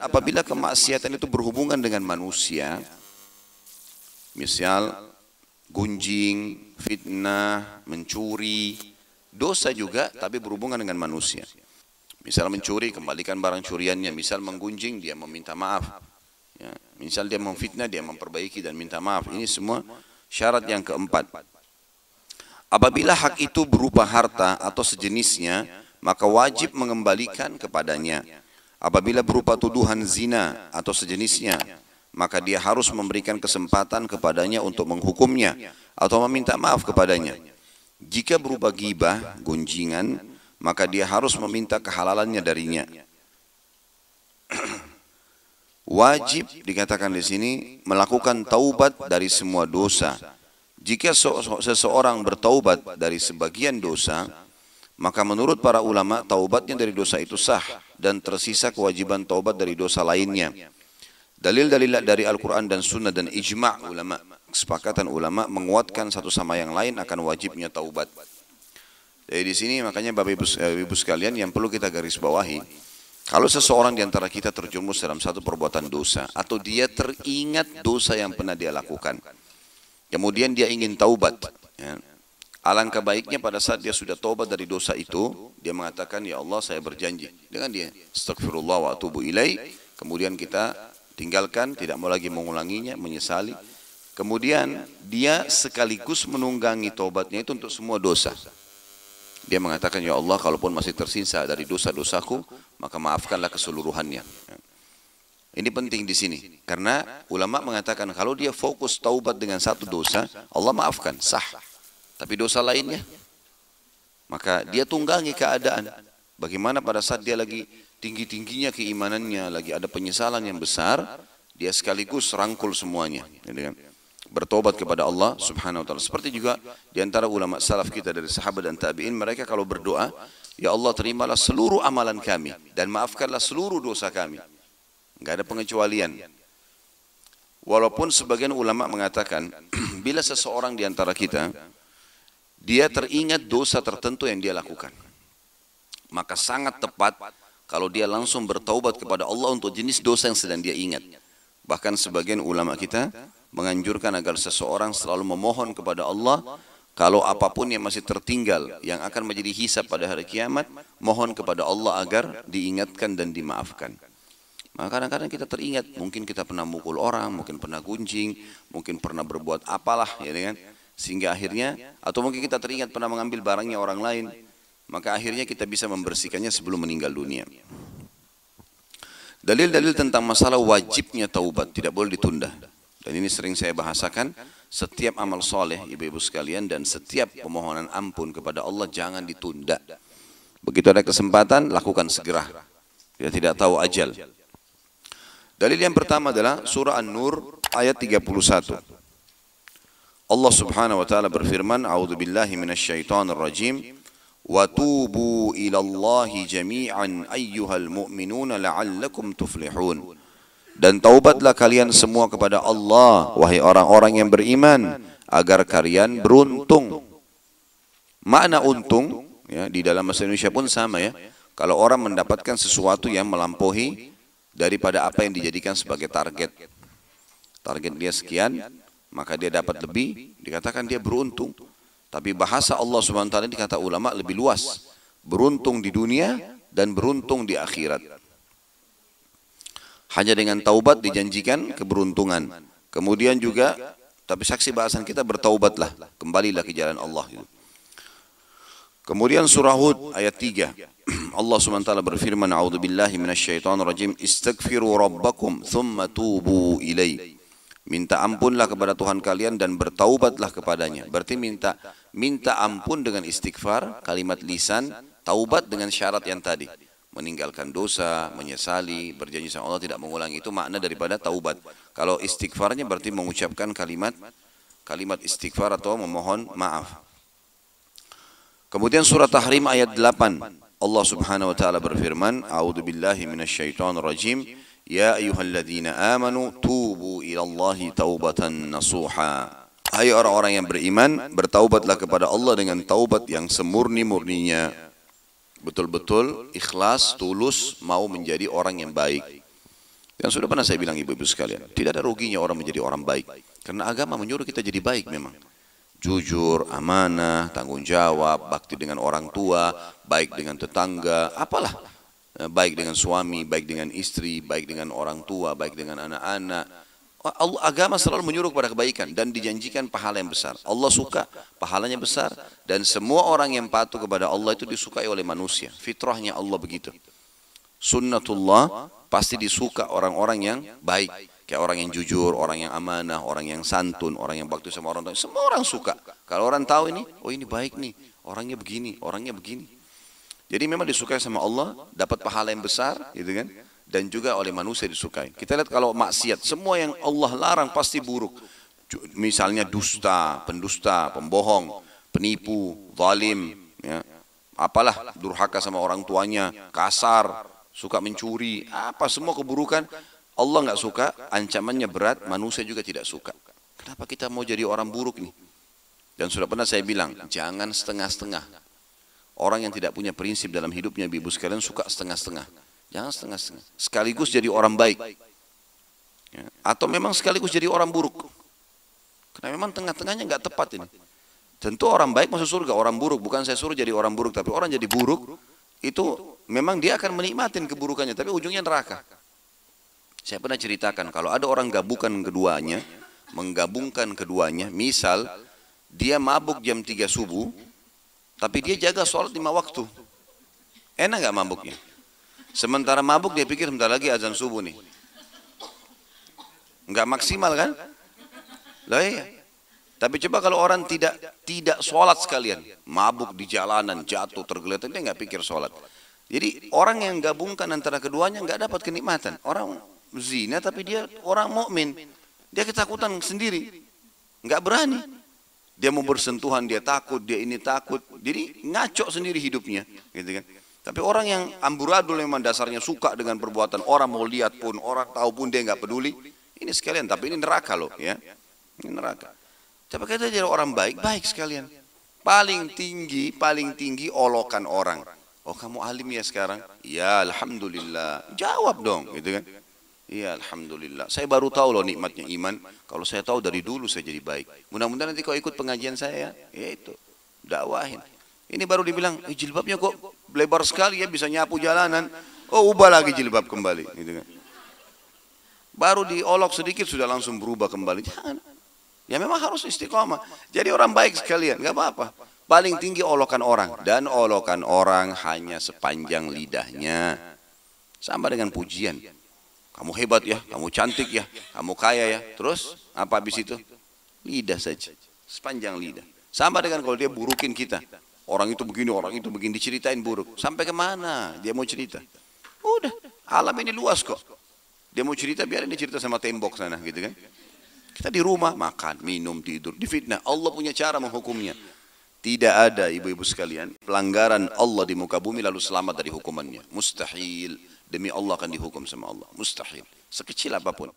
apabila kemaksiatan itu berhubungan dengan manusia, misal gunjing, fitnah, mencuri, dosa juga tapi berhubungan dengan manusia. Misal mencuri, kembalikan barang curiannya. Misal menggunjing, dia meminta maaf. Ya. Misal dia memfitnah, dia memperbaiki dan minta maaf. Ini semua syarat yang keempat. Apabila hak itu berupa harta atau sejenisnya, maka wajib mengembalikan kepadanya. Apabila berupa tuduhan zina atau sejenisnya, maka dia harus memberikan kesempatan kepadanya untuk menghukumnya atau meminta maaf kepadanya. Jika berupa ghibah, gunjingan, maka dia harus meminta kehalalannya darinya. Wajib dikatakan di sini melakukan taubat dari semua dosa. Jika seseorang bertaubat dari sebagian dosa, maka menurut para ulama taubatnya dari dosa itu sah dan tersisa kewajiban taubat dari dosa lainnya. Dalil-dalil dari Al-Quran dan Sunnah dan ijma' ulama, kesepakatan ulama menguatkan satu sama yang lain akan wajibnya taubat. Jadi di sini makanya Bapak Ibu sekalian yang perlu kita garis bawahi, kalau seseorang di antara kita terjerumus dalam satu perbuatan dosa atau dia teringat dosa yang pernah dia lakukan, kemudian dia ingin taubat, ya, alangkah baiknya pada saat dia sudah taubat dari dosa itu, dia mengatakan, ya Allah saya berjanji, dengan dia astagfirullah wa atubu ilai, kemudian kita tinggalkan, tidak mau lagi mengulanginya, menyesali. Kemudian dia sekaligus menunggangi taubatnya itu untuk semua dosa. Dia mengatakan, ya Allah kalaupun masih tersisa dari dosa-dosaku, maka maafkanlah keseluruhannya. Ini penting di sini, karena ulama mengatakan kalau dia fokus taubat dengan satu dosa, Allah maafkan, sah. Tapi dosa lainnya, maka dia tunggangi keadaan. Bagaimana pada saat dia lagi tinggi-tingginya keimanannya, lagi ada penyesalan yang besar, dia sekaligus rangkul semuanya. Bertobat kepada Allah subhanahu wa ta'ala. Seperti juga diantara ulama salaf kita dari sahabat dan tabi'in, mereka kalau berdoa, ya Allah terimalah seluruh amalan kami dan maafkanlah seluruh dosa kami. Enggak ada pengecualian. Walaupun sebagian ulama mengatakan, bila seseorang diantara kita, dia teringat dosa tertentu yang dia lakukan, maka sangat tepat kalau dia langsung bertaubat kepada Allah untuk jenis dosa yang sedang dia ingat. Bahkan sebagian ulama kita menganjurkan agar seseorang selalu memohon kepada Allah, kalau apapun yang masih tertinggal yang akan menjadi hisab pada hari kiamat, mohon kepada Allah agar diingatkan dan dimaafkan. Maka kadang-kadang kita teringat, mungkin kita pernah mukul orang, mungkin pernah gunjing, mungkin pernah berbuat apalah, ya kan? Sehingga akhirnya, atau mungkin kita teringat pernah mengambil barangnya orang lain, maka akhirnya kita bisa membersihkannya sebelum meninggal dunia. Dalil-dalil tentang masalah wajibnya taubat, tidak boleh ditunda. Dan ini sering saya bahasakan, setiap amal soleh ibu-ibu sekalian dan setiap pemohonan ampun kepada Allah jangan ditunda. Begitu ada kesempatan, lakukan segera. Kita tidak tahu ajal. Dalil yang pertama adalah surah An-Nur ayat 31. Allah subhanahu wa ta'ala berfirman, a'udzubillahi minasyaitonir rajim, wa tubu ilallahi jami'an ayyuhal mu'minuna la'allakum tuflihun. Dan taubatlah kalian semua kepada Allah, wahai orang-orang yang beriman, agar kalian beruntung. Makna untung, ya, di dalam bahasa Indonesia pun sama ya. Kalau orang mendapatkan sesuatu yang melampaui daripada apa yang dijadikan sebagai target. Target dia sekian, maka dia dapat lebih, dikatakan dia beruntung. Tapi bahasa Allah subhanahu wa ta'ala ini kata ulama lebih luas. Beruntung di dunia dan beruntung di akhirat. Hanya dengan taubat dijanjikan keberuntungan. Kemudian juga, tapi saksi bahasan kita bertaubatlah, kembalilah ke jalan Allah. Kemudian surah Hud ayat 3. Allah SWT berfirman, a'udzubillahi minasyaitonirrajim, istaghfiru rabbakum thumma tubu ilaihi. Minta ampunlah kepada Tuhan kalian dan bertaubatlah kepadanya. Berarti minta ampun dengan istighfar, kalimat lisan, taubat dengan syarat yang tadi. Meninggalkan dosa, menyesali, berjanji sama Allah tidak mengulangi, itu makna daripada taubat. Kalau istighfarnya berarti mengucapkan kalimat istighfar atau memohon maaf. Kemudian surah Tahrim ayat 8, Allah subhanahu wa ta'ala berfirman, a'udzubillahi minasyaitonirrajim, ya ayyuhalladzina amanu tubu ilallahi taubatan nasuha. Hai orang-orang yang beriman, bertaubatlah kepada Allah dengan taubat yang semurni-murninya. Betul-betul ikhlas, tulus, mau menjadi orang yang baik. Dan sudah pernah saya bilang ibu-ibu sekalian, tidak ada ruginya orang menjadi orang baik. Karena agama menyuruh kita jadi baik memang. Jujur, amanah, tanggung jawab, bakti dengan orang tua, baik dengan tetangga, apalah. Baik dengan suami, baik dengan istri, baik dengan orang tua, baik dengan anak-anak. Agama selalu menyuruh kepada kebaikan dan dijanjikan pahala yang besar. Allah suka, pahalanya besar. Dan semua orang yang patuh kepada Allah itu disukai oleh manusia. Fitrahnya Allah begitu. Sunnatullah pasti disuka orang-orang yang baik. Kayak orang yang jujur, orang yang amanah, orang yang santun, orang yang bakti sama orang tua. Semua orang suka. Kalau orang tahu ini, oh ini baik nih, orangnya begini, orangnya begini. Jadi memang disukai sama Allah, dapat pahala yang besar, gitu kan? Dan juga oleh manusia disukai. Kita lihat kalau maksiat, semua yang Allah larang pasti buruk. Misalnya dusta, pendusta, pembohong, penipu, zalim, ya. Apalah durhaka sama orang tuanya, kasar, suka mencuri, apa semua keburukan Allah nggak suka, ancamannya berat, manusia juga tidak suka. Kenapa kita mau jadi orang buruk nih? Dan sudah pernah saya bilang, jangan setengah-setengah. Orang yang tidak punya prinsip dalam hidupnya, ibu sekalian suka setengah-setengah. Jangan setengah-setengah. Sekaligus jadi orang baik. Ya. Atau memang sekaligus jadi orang buruk. Karena memang tengah-tengahnya nggak tepat ini. Tentu orang baik masuk surga, orang buruk. Bukan saya suruh jadi orang buruk, tapi orang jadi buruk, itu memang dia akan menikmatin keburukannya, tapi ujungnya neraka. Saya pernah ceritakan, kalau ada orang menggabungkan keduanya, misal, dia mabuk jam 3 subuh, tapi dia jaga sholat 5 waktu. Enak nggak mabuknya? Sementara mabuk dia pikir sebentar lagi azan subuh nih. Nggak maksimal kan? Lah iya. Tapi coba kalau orang tidak sholat sekalian, mabuk di jalanan, jatuh, tergeletak, dia nggak pikir sholat. Jadi orang yang gabungkan antara keduanya nggak dapat kenikmatan. Orang zina tapi dia orang mukmin, dia ketakutan sendiri, nggak berani. Dia mau bersentuhan, dia takut, dia ini takut. Jadi ngaco sendiri hidupnya, gitu kan. Tapi orang yang amburadul memang dasarnya suka dengan perbuatan, orang mau lihat pun, orang tahu pun dia nggak peduli. Ini sekalian, tapi ini neraka loh, ya. Ini neraka. Coba kita jadi orang baik sekalian. Paling tinggi olokan orang. Oh kamu alim ya sekarang? Ya alhamdulillah. Jawab dong, gitu kan? Iya alhamdulillah. Saya baru tahu loh nikmatnya iman. Kalau saya tahu dari dulu saya jadi baik. Mudah-mudahan nanti kau ikut pengajian saya, ya itu dakwahin. Ini baru dibilang, jilbabnya kok lebar sekali ya, bisa nyapu jalanan. Oh ubah lagi jilbab kembali, gitu kan? Baru diolok sedikit sudah langsung berubah kembali. Jangan. Ya memang harus istiqomah. Jadi orang baik sekalian, nggak apa-apa. Paling tinggi olokan orang, dan olokan orang hanya sepanjang lidahnya. Sama dengan pujian. Kamu hebat ya, kamu cantik ya, kamu kaya ya. Terus apa habis itu? Lidah saja, sepanjang lidah. Sama dengan kalau dia burukin kita. Orang itu begini, diceritain buruk. Sampai kemana dia mau cerita? Udah, alam ini luas kok. Dia mau cerita, biarin dia cerita sama tembok sana, gitu kan? Kita di rumah, makan, minum, tidur, difitnah. Allah punya cara menghukumnya. Tidak ada ibu-ibu sekalian pelanggaran Allah di muka bumi lalu selamat dari hukumannya. Mustahil. Demi Allah akan dihukum sama Allah. Mustahil. Sekecil apapun.